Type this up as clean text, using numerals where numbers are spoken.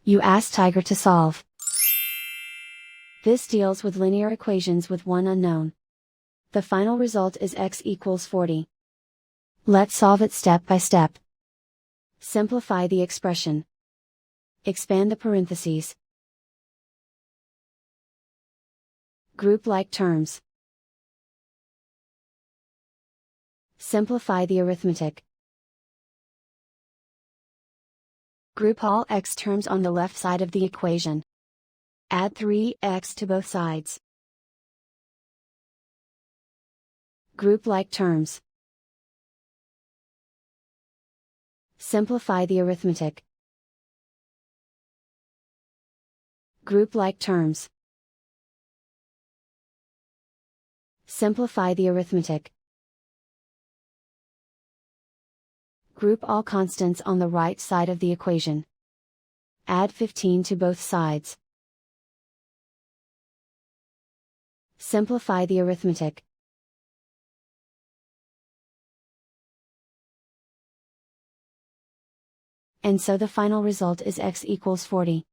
You ask Tiger to solve. This deals with linear equations with one unknown. The final result is x equals 40. Let's solve it step by step. Simplify the expression. Expand the parentheses. Group like terms. Simplify the arithmetic. Group all x terms on the left side of the equation. Add 3x to both sides. Group like terms. Simplify the arithmetic. Group like terms. Simplify the arithmetic. Group all constants on the right side of the equation. Add 15 to both sides. Simplify the arithmetic. And so the final result is x equals 40.